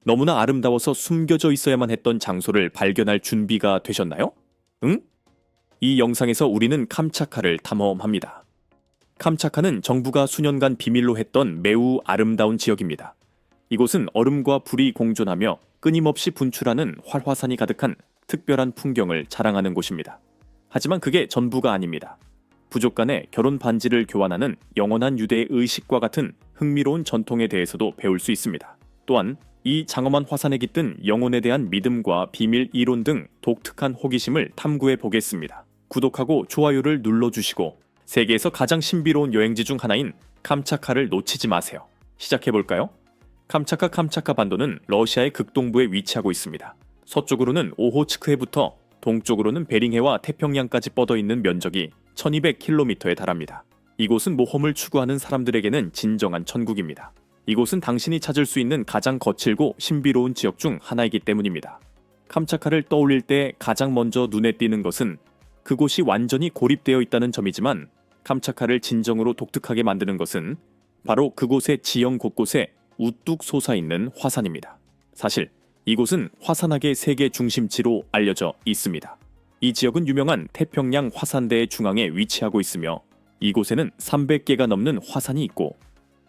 너무나 아름다워서 숨겨져 있어야만 했던 장소를 발견할 준비가 되셨나요? 응? 이 영상에서 우리는 캄차카를 탐험합니다. 캄차카는 정부가 수년간 비밀로 했던 매우 아름다운 지역입니다. 이곳은 얼음과 불이 공존하며 끊임없이 분출하는 활화산이 가득한 특별한 풍경을 자랑하는 곳입니다. 하지만 그게 전부가 아닙니다. 부족 간의 결혼 반지를 교환하는 영원한 유대의 의식과 같은 흥미로운 전통에 대해서도 배울 수 있습니다. 또한 이 장엄한 화산에 깃든 영혼에 대한 믿음과 비밀 이론 등 독특한 호기심을 탐구해 보겠습니다. 구독하고 좋아요를 눌러주시고 세계에서 가장 신비로운 여행지 중 하나인 캄차카를 놓치지 마세요. 시작해볼까요? 캄차카 반도는 러시아의 극동부에 위치하고 있습니다. 서쪽으로는 오호츠크해부터 동쪽으로는 베링해와 태평양까지 뻗어있는 면적이 1200km에 달합니다. 이곳은 모험을 추구하는 사람들에게는 진정한 천국입니다. 이곳은 당신이 찾을 수 있는 가장 거칠고 신비로운 지역 중 하나이기 때문입니다. 캄차카를 떠올릴 때 가장 먼저 눈에 띄는 것은 그곳이 완전히 고립되어 있다는 점이지만 캄차카를 진정으로 독특하게 만드는 것은 바로 그곳의 지형 곳곳에 우뚝 솟아있는 화산입니다. 사실 이곳은 화산학의 세계 중심지로 알려져 있습니다. 이 지역은 유명한 태평양 화산대의 중앙에 위치하고 있으며 이곳에는 300개가 넘는 화산이 있고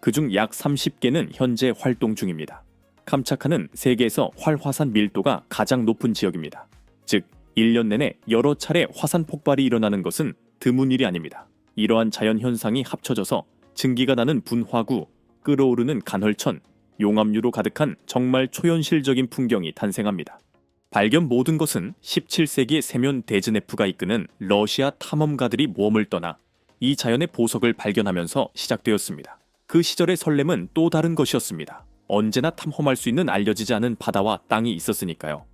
그중 약 30개는 현재 활동 중입니다. 캄차카는 세계에서 활화산 밀도가 가장 높은 지역입니다. 즉 1년 내내 여러 차례 화산 폭발이 일어나는 것은 드문 일이 아닙니다. 이러한 자연 현상이 합쳐져서 증기가 나는 분화구, 끓어오르는 간헐천, 용암류로 가득한 정말 초현실적인 풍경이 탄생합니다. 발견 모든 것은 17세기 세면 데즈네프가 이끄는 러시아 탐험가들이 모험을 떠나 이 자연의 보석을 발견하면서 시작되었습니다. 그 시절의 설렘은 또 다른 것이었습니다. 언제나 탐험할 수 있는 알려지지 않은 바다와 땅이 있었으니까요.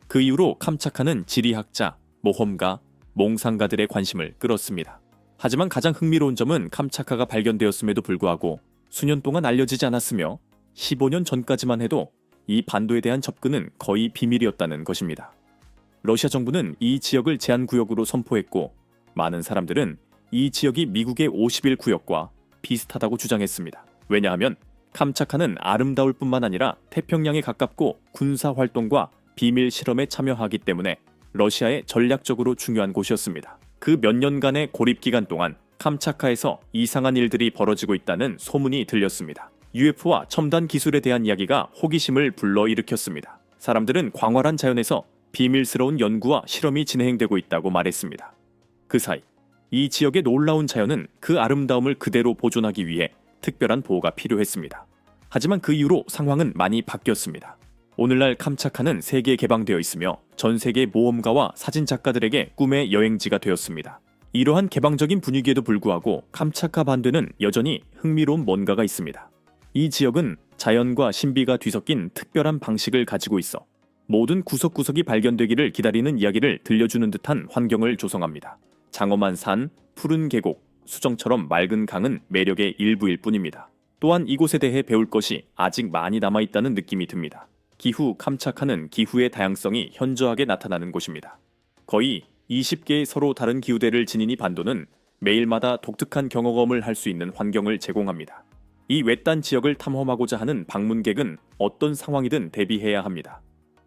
그 이후로 캄차카는 지리학자, 모험가, 몽상가들의 관심을 끌었습니다. 하지만 가장 흥미로운 점은 캄차카가 발견되었음에도 불구하고 수년 동안 알려지지 않았으며 15년 전까지만 해도 이 반도에 대한 접근은 거의 비밀이었다는 것입니다. 러시아 정부는 이 지역을 제한구역으로 선포했고 많은 사람들은 이 지역이 미국의 51구역과 비슷하다고 주장했습니다. 왜냐하면 캄차카는 아름다울 뿐만 아니라 태평양에 가깝고 군사활동과 비밀 실험에 참여하기 때문에 러시아에 전략적으로 중요한 곳이었습니다. 그 몇 년간의 고립 기간 동안 캄차카에서 이상한 일들이 벌어지고 있다는 소문이 들렸습니다. UFO와 첨단 기술에 대한 이야기가 호기심을 불러일으켰습니다. 사람들은 광활한 자연에서 비밀스러운 연구와 실험이 진행되고 있다고 말했습니다. 그 사이 이 지역의 놀라운 자연은 그 아름다움을 그대로 보존하기 위해 특별한 보호가 필요했습니다. 하지만 그 이후로 상황은 많이 바뀌었습니다. 오늘날 캄차카는 세계에 개방되어 있으며 전 세계 모험가와 사진작가들에게 꿈의 여행지가 되었습니다. 이러한 개방적인 분위기에도 불구하고 캄차카 반도는 여전히 흥미로운 뭔가가 있습니다. 이 지역은 자연과 신비가 뒤섞인 특별한 방식을 가지고 있어 모든 구석구석이 발견되기를 기다리는 이야기를 들려주는 듯한 환경을 조성합니다. 장엄한 산, 푸른 계곡, 수정처럼 맑은 강은 매력의 일부일 뿐입니다. 또한 이곳에 대해 배울 것이 아직 많이 남아있다는 느낌이 듭니다. 기후 캄차카는 기후의 다양성이 현저하게 나타나는 곳입니다. 거의 20개의 서로 다른 기후대를 지닌 이 반도는 매일마다 독특한 경험을 할 수 있는 환경을 제공합니다. 이 외딴 지역을 탐험하고자 하는 방문객은 어떤 상황이든 대비해야 합니다.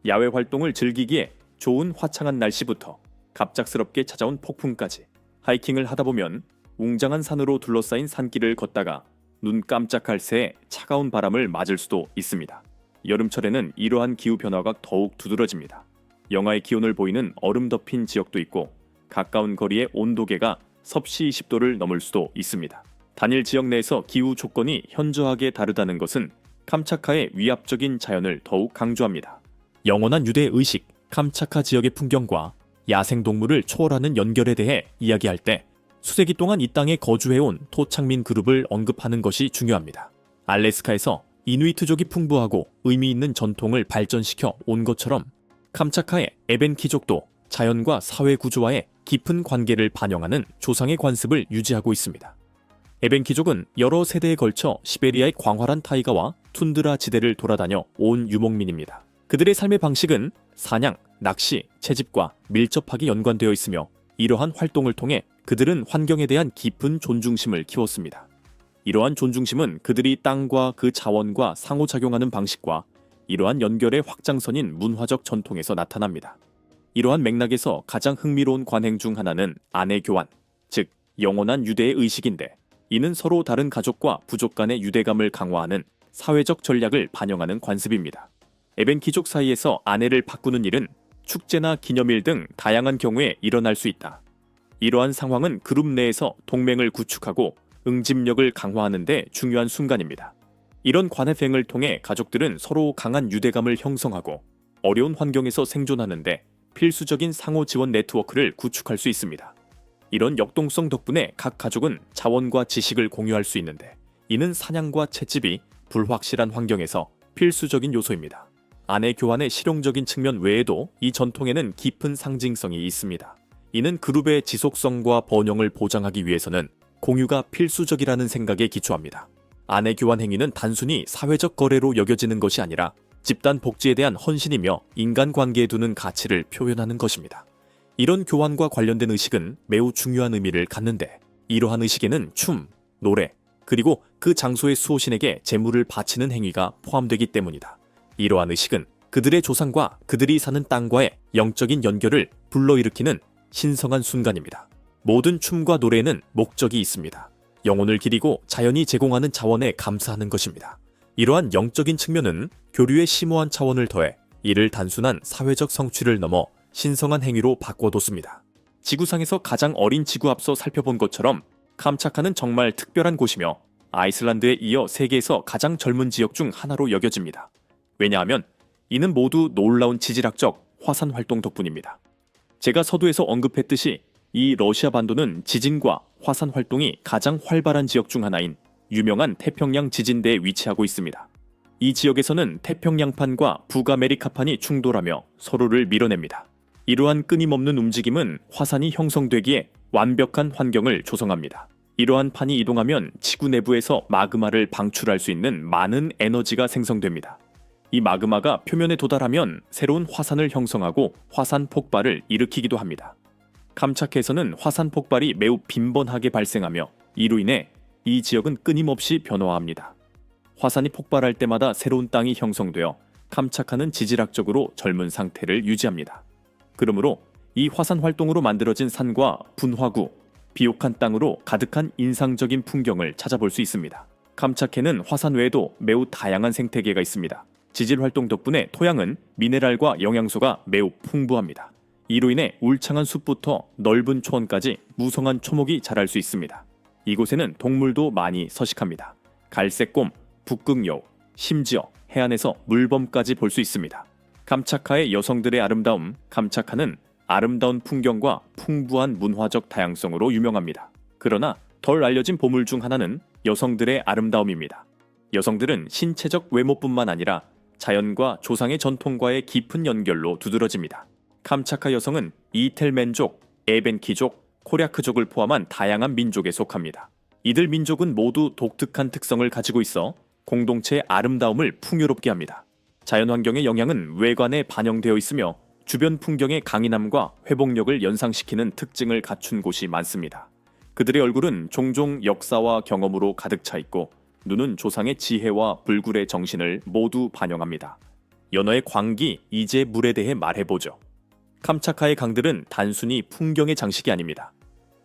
야외 활동을 즐기기에 좋은 화창한 날씨부터 갑작스럽게 찾아온 폭풍까지 하이킹을 하다 보면 웅장한 산으로 둘러싸인 산길을 걷다가 눈 깜짝할 새에 차가운 바람을 맞을 수도 있습니다. 여름철에는 이러한 기후변화가 더욱 두드러집니다. 영하의 기온을 보이는 얼음 덮인 지역도 있고 가까운 거리의 온도계가 섭씨 20도를 넘을 수도 있습니다. 단일 지역 내에서 기후 조건이 현저하게 다르다는 것은 캄차카의 위압적인 자연을 더욱 강조합니다. 영원한 유대 의식, 캄차카 지역의 풍경과 야생동물을 초월하는 연결에 대해 이야기할 때 수세기 동안 이 땅에 거주해온 토착민 그룹을 언급하는 것이 중요합니다. 알래스카에서 이누이트족이 풍부하고 의미 있는 전통을 발전시켜 온 것처럼 캄차카의 에벤키족도 자연과 사회 구조와의 깊은 관계를 반영하는 조상의 관습을 유지하고 있습니다. 에벤키족은 여러 세대에 걸쳐 시베리아의 광활한 타이가와 툰드라 지대를 돌아다녀 온 유목민입니다. 그들의 삶의 방식은 사냥, 낚시, 채집과 밀접하게 연관되어 있으며 이러한 활동을 통해 그들은 환경에 대한 깊은 존중심을 키웠습니다. 이러한 존중심은 그들이 땅과 그 자원과 상호작용하는 방식과 이러한 연결의 확장선인 문화적 전통에서 나타납니다. 이러한 맥락에서 가장 흥미로운 관행 중 하나는 아내 교환, 즉 영원한 유대의 의식인데, 이는 서로 다른 가족과 부족 간의 유대감을 강화하는 사회적 전략을 반영하는 관습입니다. 에벤키족 사이에서 아내를 바꾸는 일은 축제나 기념일 등 다양한 경우에 일어날 수 있다. 이러한 상황은 그룹 내에서 동맹을 구축하고 응집력을 강화하는 데 중요한 순간입니다. 이런 관행을 통해 가족들은 서로 강한 유대감을 형성하고 어려운 환경에서 생존하는 데 필수적인 상호 지원 네트워크를 구축할 수 있습니다. 이런 역동성 덕분에 각 가족은 자원과 지식을 공유할 수 있는데, 이는 사냥과 채집이 불확실한 환경에서 필수적인 요소입니다. 아내 교환의 실용적인 측면 외에도 이 전통에는 깊은 상징성이 있습니다. 이는 그룹의 지속성과 번영을 보장하기 위해서는 공유가 필수적이라는 생각에 기초합니다. 아내 교환 행위는 단순히 사회적 거래로 여겨지는 것이 아니라 집단 복지에 대한 헌신이며 인간관계에 두는 가치를 표현하는 것입니다. 이런 교환과 관련된 의식은 매우 중요한 의미를 갖는데, 이러한 의식에는 춤, 노래, 그리고 그 장소의 수호신에게 제물을 바치는 행위가 포함되기 때문이다. 이러한 의식은 그들의 조상과 그들이 사는 땅과의 영적인 연결을 불러일으키는 신성한 순간입니다. 모든 춤과 노래에는 목적이 있습니다. 영혼을 기리고 자연이 제공하는 자원에 감사하는 것입니다. 이러한 영적인 측면은 교류의 심오한 차원을 더해 이를 단순한 사회적 성취를 넘어 신성한 행위로 바꿔뒀습니다. 지구상에서 가장 어린 지구 앞서 살펴본 것처럼 캄차카는 정말 특별한 곳이며 아이슬란드에 이어 세계에서 가장 젊은 지역 중 하나로 여겨집니다. 왜냐하면 이는 모두 놀라운 지질학적 화산 활동 덕분입니다. 제가 서두에서 언급했듯이 이 러시아 반도는 지진과 화산 활동이 가장 활발한 지역 중 하나인 유명한 태평양 지진대에 위치하고 있습니다. 이 지역에서는 태평양판과 북아메리카판이 충돌하며 서로를 밀어냅니다. 이러한 끊임없는 움직임은 화산이 형성되기에 완벽한 환경을 조성합니다. 이러한 판이 이동하면 지구 내부에서 마그마를 방출할 수 있는 많은 에너지가 생성됩니다. 이 마그마가 표면에 도달하면 새로운 화산을 형성하고 화산 폭발을 일으키기도 합니다. 캄차크에서는 화산 폭발이 매우 빈번하게 발생하며 이로 인해 이 지역은 끊임없이 변화합니다. 화산이 폭발할 때마다 새로운 땅이 형성되어 캄차크는 지질학적으로 젊은 상태를 유지합니다. 그러므로 이 화산 활동으로 만들어진 산과 분화구, 비옥한 땅으로 가득한 인상적인 풍경을 찾아볼 수 있습니다. 캄차크에는 화산 외에도 매우 다양한 생태계가 있습니다. 지질 활동 덕분에 토양은 미네랄과 영양소가 매우 풍부합니다. 이로 인해 울창한 숲부터 넓은 초원까지 무성한 초목이 자랄 수 있습니다. 이곳에는 동물도 많이 서식합니다. 갈색곰, 북극여우, 심지어 해안에서 물범까지 볼 수 있습니다. 캄차카의 여성들의 아름다움, 캄차카는 아름다운 풍경과 풍부한 문화적 다양성으로 유명합니다. 그러나 덜 알려진 보물 중 하나는 여성들의 아름다움입니다. 여성들은 신체적 외모뿐만 아니라 자연과 조상의 전통과의 깊은 연결로 두드러집니다. 캄차카 여성은 이텔멘족, 에벤키족, 코랴크족을 포함한 다양한 민족에 속합니다. 이들 민족은 모두 독특한 특성을 가지고 있어 공동체의 아름다움을 풍요롭게 합니다. 자연환경의 영향은 외관에 반영되어 있으며 주변 풍경의 강인함과 회복력을 연상시키는 특징을 갖춘 곳이 많습니다. 그들의 얼굴은 종종 역사와 경험으로 가득 차 있고 눈은 조상의 지혜와 불굴의 정신을 모두 반영합니다. 연어의 광기, 이제 물에 대해 말해보죠. 캄차카의 강들은 단순히 풍경의 장식이 아닙니다.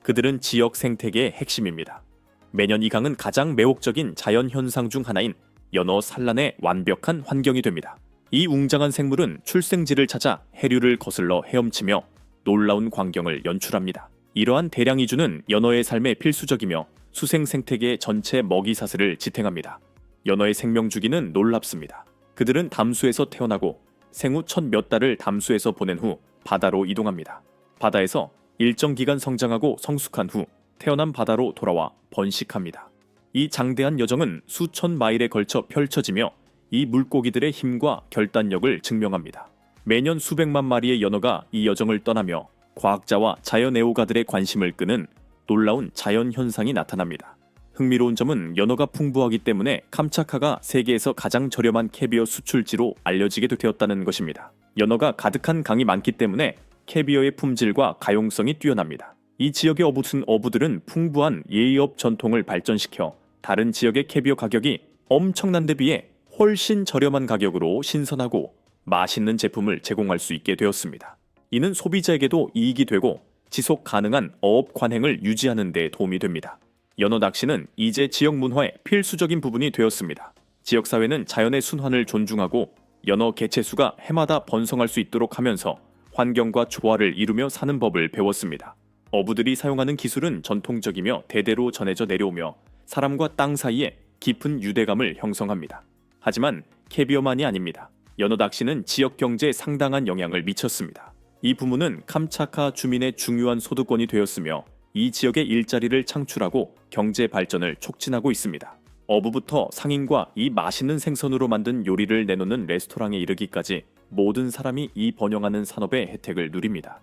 그들은 지역 생태계의 핵심입니다. 매년 이 강은 가장 매혹적인 자연현상 중 하나인 연어 산란의 완벽한 환경이 됩니다. 이 웅장한 생물은 출생지를 찾아 해류를 거슬러 헤엄치며 놀라운 광경을 연출합니다. 이러한 대량 이주는 연어의 삶에 필수적이며 수생 생태계의 전체 먹이 사슬을 지탱합니다. 연어의 생명 주기는 놀랍습니다. 그들은 담수에서 태어나고 생후 첫 몇 달을 담수에서 보낸 후 바다로 이동합니다. 바다에서 일정 기간 성장하고 성숙한 후 태어난 바다로 돌아와 번식합니다. 이 장대한 여정은 수천 마일에 걸쳐 펼쳐지며 이 물고기들의 힘과 결단력을 증명합니다. 매년 수백만 마리의 연어가 이 여정을 떠나며 과학자와 자연 애호가들의 관심을 끄는 놀라운 자연 현상이 나타납니다. 흥미로운 점은 연어가 풍부하기 때문에 캄차카가 세계에서 가장 저렴한 캐비어 수출지로 알려지게 되었다는 것입니다. 연어가 가득한 강이 많기 때문에 캐비어의 품질과 가용성이 뛰어납니다. 이 지역의 어부들은 풍부한 예의업 전통을 발전시켜 다른 지역의 캐비어 가격이 엄청난 데 비해 훨씬 저렴한 가격으로 신선하고 맛있는 제품을 제공할 수 있게 되었습니다. 이는 소비자에게도 이익이 되고 지속 가능한 어업 관행을 유지하는 데 도움이 됩니다. 연어 낚시는 이제 지역 문화의 필수적인 부분이 되었습니다. 지역사회는 자연의 순환을 존중하고 연어 개체수가 해마다 번성할 수 있도록 하면서 환경과 조화를 이루며 사는 법을 배웠습니다. 어부들이 사용하는 기술은 전통적이며 대대로 전해져 내려오며 사람과 땅 사이에 깊은 유대감을 형성합니다. 하지만 캐비어만이 아닙니다. 연어 낚시는 지역 경제에 상당한 영향을 미쳤습니다. 이 부문은 캄차카 주민의 중요한 소득원이 되었으며 이 지역의 일자리를 창출하고 경제 발전을 촉진하고 있습니다. 어부부터 상인과 이 맛있는 생선으로 만든 요리를 내놓는 레스토랑에 이르기까지 모든 사람이 이 번영하는 산업의 혜택을 누립니다.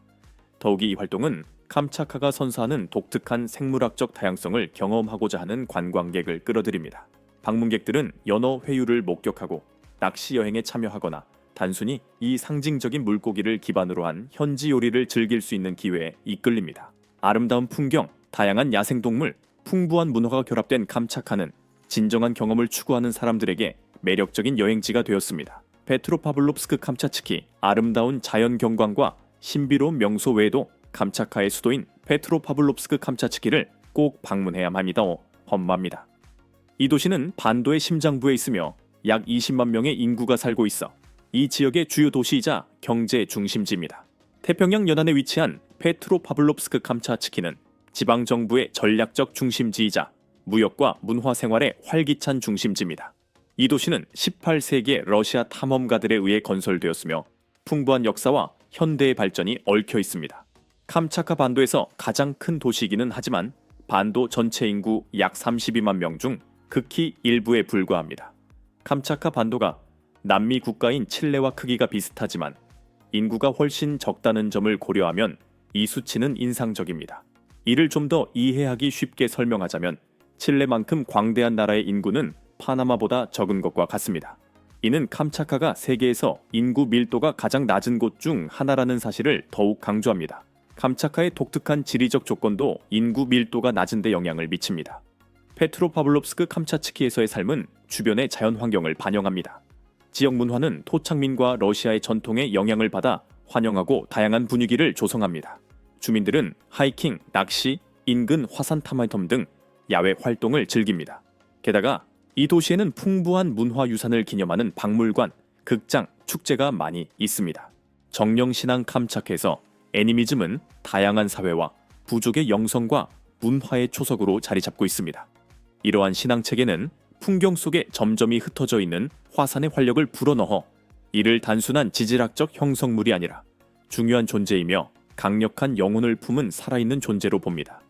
더욱이 이 활동은 캄차카가 선사하는 독특한 생물학적 다양성을 경험하고자 하는 관광객을 끌어들입니다. 방문객들은 연어 회유를 목격하고 낚시 여행에 참여하거나 단순히 이 상징적인 물고기를 기반으로 한 현지 요리를 즐길 수 있는 기회에 이끌립니다. 아름다운 풍경, 다양한 야생동물, 풍부한 문화가 결합된 캄차카는 진정한 경험을 추구하는 사람들에게 매력적인 여행지가 되었습니다. 페트로파블롭스크 캄차츠키, 아름다운 자연 경관과 신비로운 명소 외에도 캄차카의 수도인 페트로파블롭스크 캄차츠키를 꼭 방문해야만 합니다. 험합니다. 이 도시는 반도의 심장부에 있으며 약 20만 명의 인구가 살고 있어 이 지역의 주요 도시이자 경제 중심지입니다. 태평양 연안에 위치한 페트로파블롭스크 캄차츠키는 지방정부의 전략적 중심지이자 무역과 문화 생활의 활기찬 중심지입니다. 이 도시는 18세기의 러시아 탐험가들에 의해 건설되었으며 풍부한 역사와 현대의 발전이 얽혀 있습니다. 캄차카 반도에서 가장 큰 도시이기는 하지만 반도 전체 인구 약 32만 명 중 극히 일부에 불과합니다. 캄차카 반도가 남미 국가인 칠레와 크기가 비슷하지만 인구가 훨씬 적다는 점을 고려하면 이 수치는 인상적입니다. 이를 좀 더 이해하기 쉽게 설명하자면 칠레만큼 광대한 나라의 인구는 파나마보다 적은 것과 같습니다. 이는 캄차카가 세계에서 인구 밀도가 가장 낮은 곳 중 하나라는 사실을 더욱 강조합니다. 캄차카의 독특한 지리적 조건도 인구 밀도가 낮은 데 영향을 미칩니다. 페트로파블롭스크 캄차츠키에서의 삶은 주변의 자연 환경을 반영합니다. 지역 문화는 토착민과 러시아의 전통에 영향을 받아 환영하고 다양한 분위기를 조성합니다. 주민들은 하이킹, 낚시, 인근 화산 탐험터 등 야외 활동을 즐깁니다. 게다가 이 도시에는 풍부한 문화유산을 기념하는 박물관, 극장, 축제가 많이 있습니다. 정령신앙 캄차크에서 애니미즘은 다양한 사회와 부족의 영성과 문화의 초석으로 자리 잡고 있습니다. 이러한 신앙체계는 풍경 속에 점점이 흩어져 있는 화산의 활력을 불어넣어 이를 단순한 지질학적 형성물이 아니라 중요한 존재이며 강력한 영혼을 품은 살아있는 존재로 봅니다.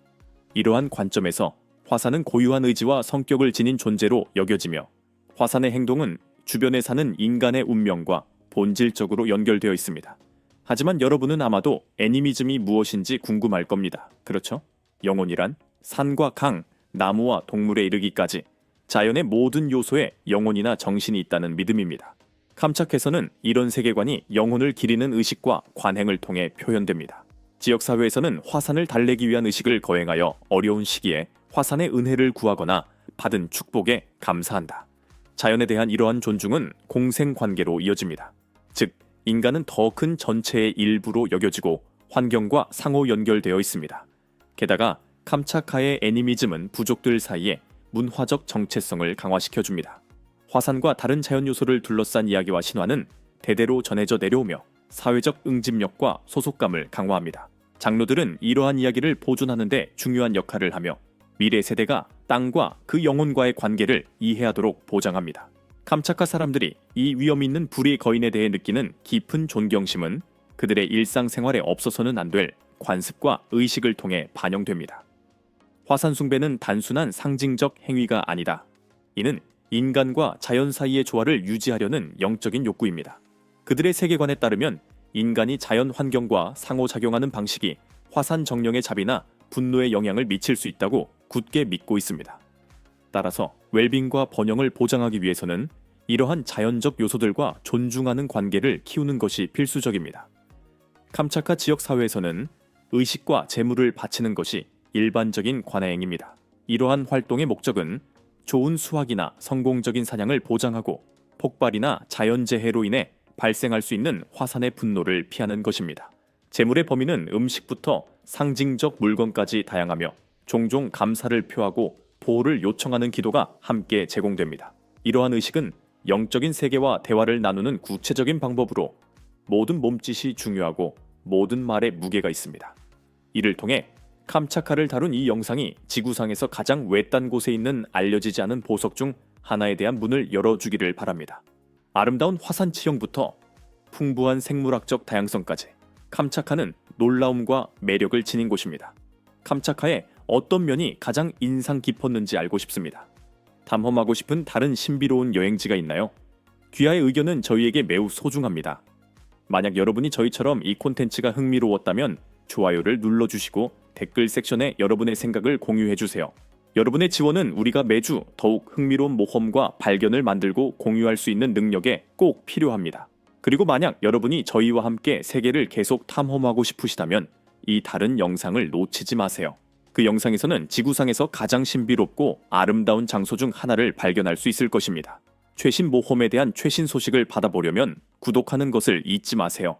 이러한 관점에서 화산은 고유한 의지와 성격을 지닌 존재로 여겨지며 화산의 행동은 주변에 사는 인간의 운명과 본질적으로 연결되어 있습니다. 하지만 여러분은 아마도 애니미즘이 무엇인지 궁금할 겁니다. 그렇죠? 영혼이란 산과 강, 나무와 동물에 이르기까지 자연의 모든 요소에 영혼이나 정신이 있다는 믿음입니다. 캄차크에서는 이런 세계관이 영혼을 기리는 의식과 관행을 통해 표현됩니다. 지역사회에서는 화산을 달래기 위한 의식을 거행하여 어려운 시기에 화산의 은혜를 구하거나 받은 축복에 감사한다. 자연에 대한 이러한 존중은 공생관계로 이어집니다. 즉, 인간은 더 큰 전체의 일부로 여겨지고 환경과 상호 연결되어 있습니다. 게다가 캄차카의 애니미즘은 부족들 사이에 문화적 정체성을 강화시켜줍니다. 화산과 다른 자연 요소를 둘러싼 이야기와 신화는 대대로 전해져 내려오며 사회적 응집력과 소속감을 강화합니다. 장로들은 이러한 이야기를 보존하는 데 중요한 역할을 하며 미래 세대가 땅과 그 영혼과의 관계를 이해하도록 보장합니다. 캄차카 사람들이 이 위험 있는 불의 거인에 대해 느끼는 깊은 존경심은 그들의 일상생활에 없어서는 안 될 관습과 의식을 통해 반영됩니다. 화산 숭배는 단순한 상징적 행위가 아니다. 이는 인간과 자연 사이의 조화를 유지하려는 영적인 욕구입니다. 그들의 세계관에 따르면 인간이 자연 환경과 상호작용하는 방식이 화산 정령의 자비나 분노에 영향을 미칠 수 있다고 굳게 믿고 있습니다. 따라서 웰빙과 번영을 보장하기 위해서는 이러한 자연적 요소들과 존중하는 관계를 키우는 것이 필수적입니다. 캄차카 지역 사회에서는 의식과 재물을 바치는 것이 일반적인 관행입니다. 이러한 활동의 목적은 좋은 수확이나 성공적인 사냥을 보장하고 폭발이나 자연재해로 인해 발생할 수 있는 화산의 분노를 피하는 것입니다. 제물의 범위는 음식부터 상징적 물건까지 다양하며 종종 감사를 표하고 보호를 요청하는 기도가 함께 제공됩니다. 이러한 의식은 영적인 세계와 대화를 나누는 구체적인 방법으로 모든 몸짓이 중요하고 모든 말에 무게가 있습니다. 이를 통해 캄차카를 다룬 이 영상이 지구상에서 가장 외딴 곳에 있는 알려지지 않은 보석 중 하나에 대한 문을 열어주기를 바랍니다. 아름다운 화산 지형부터 풍부한 생물학적 다양성까지 캄차카는 놀라움과 매력을 지닌 곳입니다. 캄차카의 어떤 면이 가장 인상 깊었는지 알고 싶습니다. 탐험하고 싶은 다른 신비로운 여행지가 있나요? 귀하의 의견은 저희에게 매우 소중합니다. 만약 여러분이 저희처럼 이 콘텐츠가 흥미로웠다면 좋아요를 눌러주시고 댓글 섹션에 여러분의 생각을 공유해주세요. 여러분의 지원은 우리가 매주 더욱 흥미로운 모험과 발견을 만들고 공유할 수 있는 능력에 꼭 필요합니다. 그리고 만약 여러분이 저희와 함께 세계를 계속 탐험하고 싶으시다면 이 다른 영상을 놓치지 마세요. 그 영상에서는 지구상에서 가장 신비롭고 아름다운 장소 중 하나를 발견할 수 있을 것입니다. 최신 모험에 대한 최신 소식을 받아보려면 구독하는 것을 잊지 마세요.